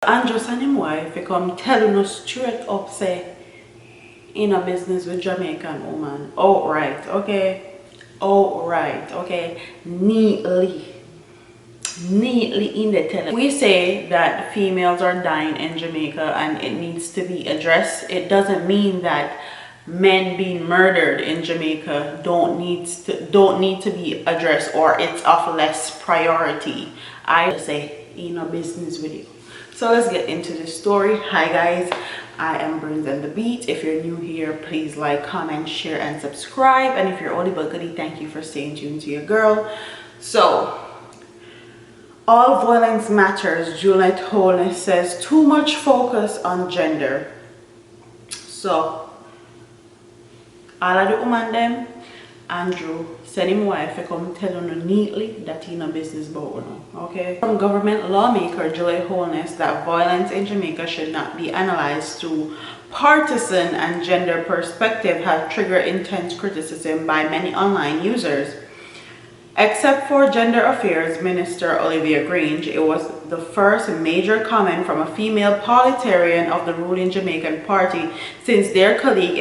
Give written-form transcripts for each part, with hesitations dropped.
Andrew and his wife they come telling us straight up say in a business with Jamaican woman outright, okay? Outright, okay? Neatly in the telling. We say that females are dying in Jamaica and it needs to be addressed. It doesn't mean that men being murdered in Jamaica don't need to be addressed or it's of less priority. I say in a business with you. So let's get into the story. Hi guys, I am Burns and the Beat. If you're new here, please like, comment, share, and subscribe. And if you're oldie but goodie, thank you for staying tuned to your girl. So, all violence matters. Juliet Wholeness says too much focus on gender. So, all of the woman them, Andrew said him wife to come tell you neatly that he no business about you, okay? From government lawmaker Juliet Wholeness that violence in Jamaica should not be analyzed through partisan and gender perspective have triggered intense criticism by many online users. Except for Gender Affairs Minister Olivia Grange, it was the first major comment from a female parliamentarian of the ruling Jamaican Party since their colleague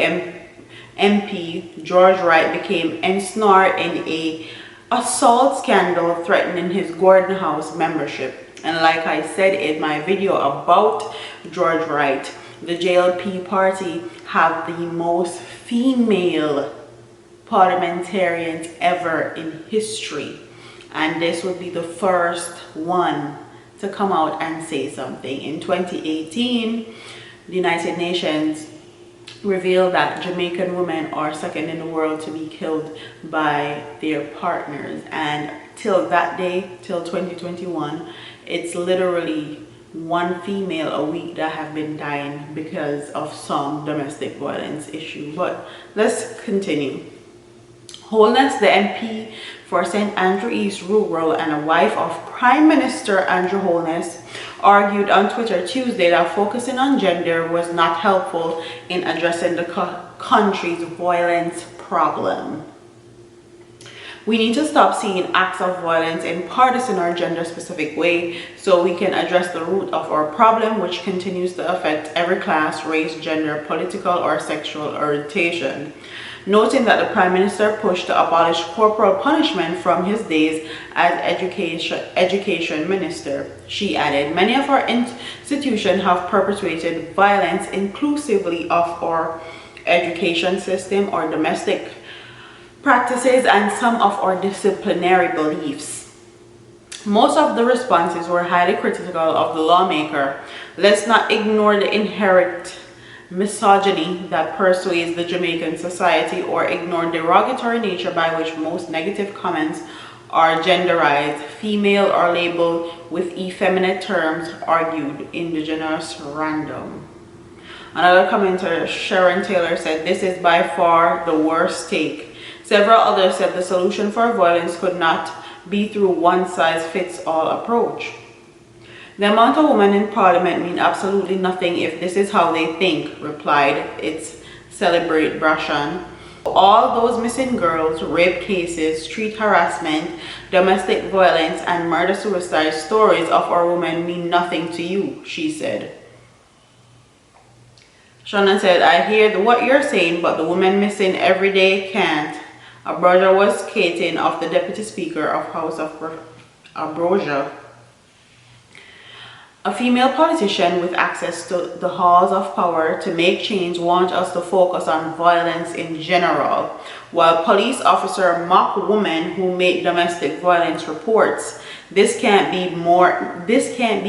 MP George Wright became ensnared in an assault scandal threatening his Gordon House membership. And like I said in my video about George Wright, the JLP party have the most female parliamentarians ever in history, and this would be the first one to come out and say something. In 2018, the United Nations revealed that Jamaican women are second in the world to be killed by their partners, and till that day, till 2021, it's literally one female a week that have been dying because of some domestic violence issue. But let's continue. Wholeness, the MP for St. Andrew East Rural and a wife of Prime Minister Andrew Wholeness, argued on Twitter Tuesday that focusing on gender was not helpful in addressing the country's violence problem. We need to stop seeing acts of violence in partisan or gender-specific way so we can address the root of our problem, which continues to affect every class, race, gender, political, or sexual orientation. Noting that the Prime Minister pushed to abolish corporal punishment from his days as education minister. She added, many of our institutions have perpetuated violence inclusively of our education system, our domestic practices, and some of our disciplinary beliefs. Most of the responses were highly critical of the lawmaker. Let's not ignore the inherent misogyny that persuades the Jamaican society or ignore derogatory nature by which most negative comments are genderized, female, or labeled with effeminate terms, argued indigenous random. Another commenter, Sharon Taylor, said this is by far the worst take. Several others said the solution for violence could not be through one-size-fits-all approach. The amount of women in parliament mean absolutely nothing if this is how they think, replied its Celebrate Brashan. All those missing girls, rape cases, street harassment, domestic violence, and murder-suicide stories of our women mean nothing to you, she said. Shona said, I hear what you're saying, but the women missing every day can't. A brother was skating of the Deputy Speaker of House of Abrosia. A female politician with access to the halls of power to make change wants us to focus on violence in general, while police officers mock women who make domestic violence reports. This can't be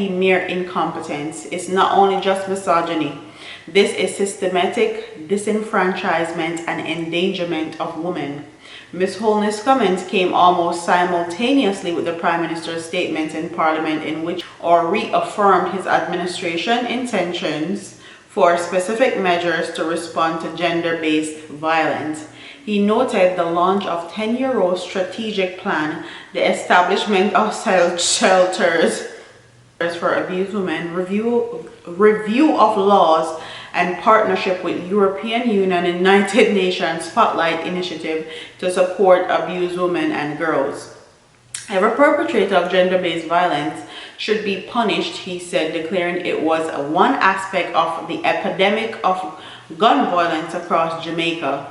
mere incompetence. It's not only just misogyny. This is systematic disenfranchisement and endangerment of women. Ms. Wholeness' comments came almost simultaneously with the Prime Minister's statements in Parliament in which reaffirmed his administration intentions for specific measures to respond to gender-based violence. He noted the launch of 10-year-old strategic plan, the establishment of shelters for abused women, review of laws, and partnership with European Union and United Nations Spotlight Initiative to support abused women and girls. Every perpetrator of gender-based violence should be punished, he said, declaring it was one aspect of the epidemic of gun violence across Jamaica.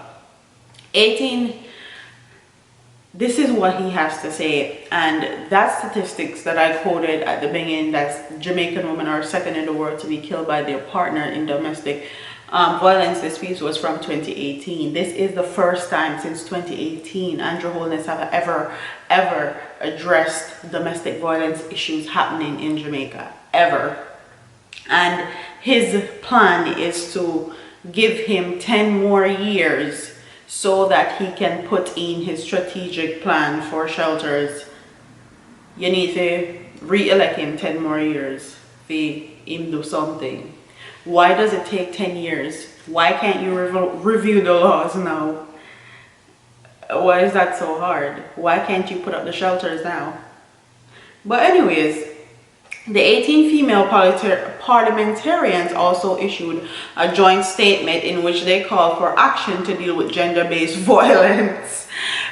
This is what he has to say, and that statistics that I quoted at the beginning, that Jamaican women are second in the world to be killed by their partner in domestic violence disputes, was from 2018. This is the first time since 2018 Andrew Wholeness have ever addressed domestic violence issues happening in Jamaica, ever. And his plan is to give him 10 more years so that he can put in his strategic plan for shelters. You need to re-elect him 10 more years for him do something. Why does it take 10 years? Why can't you review the laws now? Why is that so hard? Why can't you put up the shelters now? But anyways, the 18 female parliamentarians also issued a joint statement in which they call for action to deal with gender-based violence,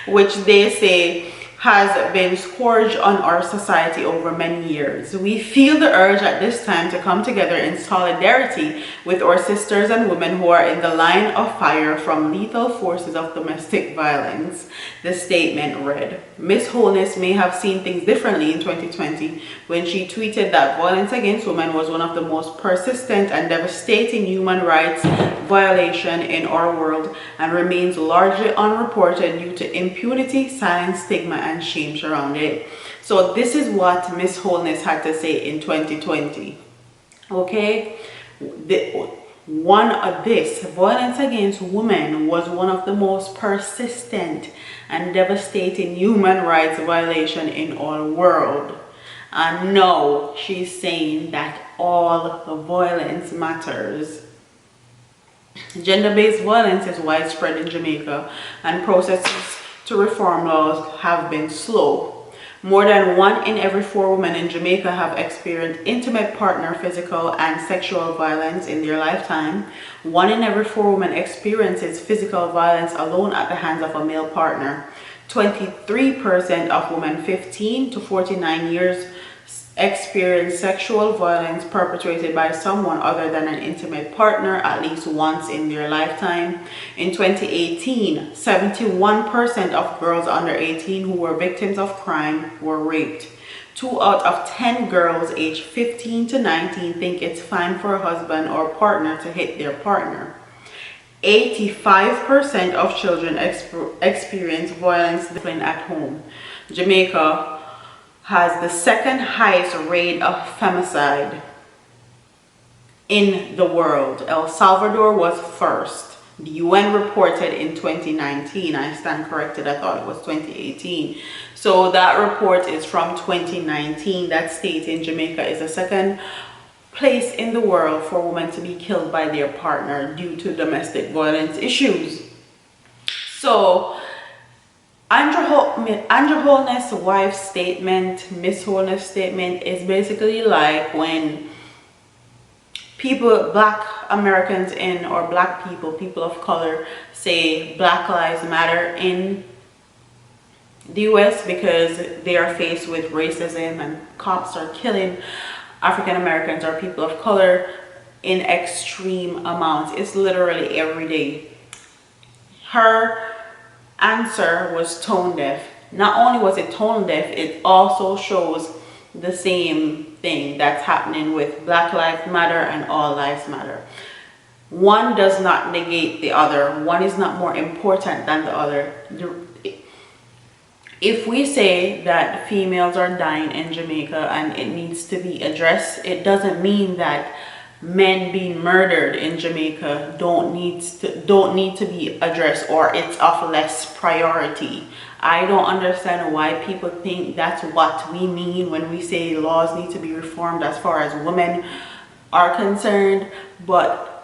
which they say has been scourged on our society over many years. We feel the urge at this time to come together in solidarity with our sisters and women who are in the line of fire from lethal forces of domestic violence. The statement read, Miss Wholeness may have seen things differently in 2020 when she tweeted that violence against women was one of the most persistent and devastating human rights violation in our world and remains largely unreported due to impunity, silence, stigma, and shame surrounding it. So this is what Miss Wholeness had to say in 2020. Okay, violence against women was one of the most persistent and devastating human rights violation in our world. And now she's saying that all violence matters. Gender-based violence is widespread in Jamaica, and processes to reform laws have been slow. More than 1 in every 4 women in Jamaica have experienced intimate partner physical and sexual violence in their lifetime. 1 in every 4 women experiences physical violence alone at the hands of a male partner. 23% of women 15 to 49 years experience sexual violence perpetrated by someone other than an intimate partner at least once in their lifetime. In 2018, 71% of girls under 18 who were victims of crime were raped. 2 out of 10 girls aged 15 to 19 think it's fine for a husband or partner to hit their partner. 85% of children experience violence discipline at home. Jamaica has the second highest rate of femicide in the world. El Salvador was first. The UN reported in 2019. I stand corrected, I thought it was 2018. So that report is from 2019 that states in Jamaica is the second place in the world for women to be killed by their partner due to domestic violence issues. So Andrew Wholeness' wife's statement, Miss Wholeness' statement, is basically like when people, black Americans or black people, people of color, say Black Lives Matter in the US because they are faced with racism and cops are killing African Americans or people of color in extreme amounts. It's literally every day. Her answer was tone deaf. Not only was it tone deaf, it also shows the same thing that's happening with Black Lives Matter and All Lives Matter. One does not negate the other. One is not more important than the other. If we say that females are dying in Jamaica and it needs to be addressed, it doesn't mean that men being murdered in Jamaica don't need to be addressed or it's of less priority. I don't understand why people think that's what we mean when we say laws need to be reformed as far as women are concerned, but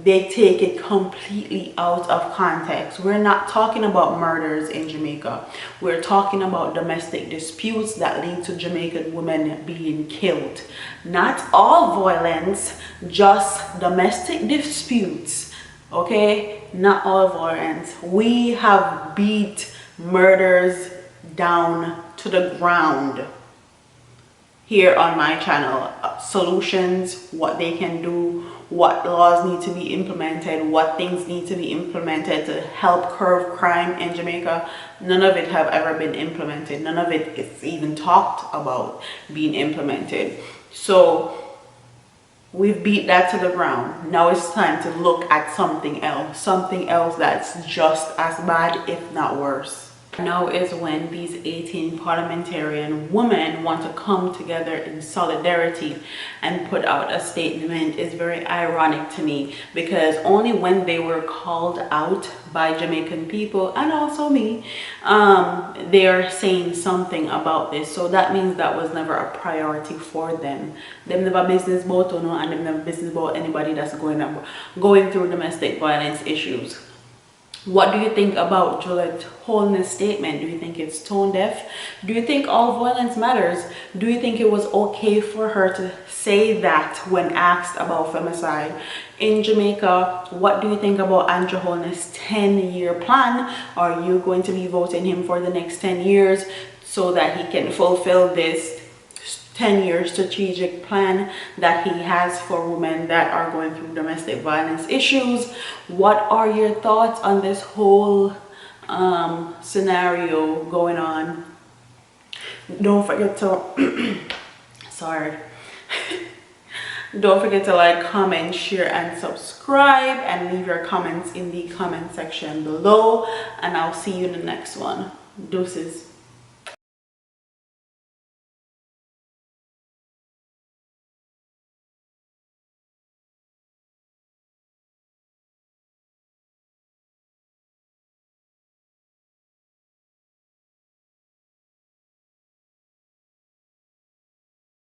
they take it completely out of context. We're not talking about murders in Jamaica. We're talking about domestic disputes that lead to Jamaican women being killed. Not all violence, just domestic disputes. Okay? Not all violence. We have beat murders down to the ground. here on my channel, solutions, what they can do, what laws need to be implemented, what things need to be implemented to help curb crime in Jamaica. None of it have ever been implemented. None of it is even talked about being implemented. So we've beat that to the ground. Now it's time to look at something else that's just as bad, if not worse. Now is when these 18 parliamentarian women want to come together in solidarity and put out a statement. Is very ironic to me, because only when they were called out by Jamaican people and also me, they're saying something about this. So that means that was never a priority for them. Them never business about to know, and them never business about anybody that's going through domestic violence issues. What do you think about Juliet Wholeness statement? Do you think it's tone deaf? Do you think all violence matters? Do you think it was okay for her to say that when asked about femicide in Jamaica? What do you think about Andrew Holness' 10-year plan? Are you going to be voting him for the next 10 years so that he can fulfill this 10-year strategic plan that he has for women that are going through domestic violence issues? What are your thoughts on this whole scenario going on? Don't forget to sorry. Don't forget to like, comment, share, and subscribe, and leave your comments in the comment section below, and I'll see you in the next one. Deuces.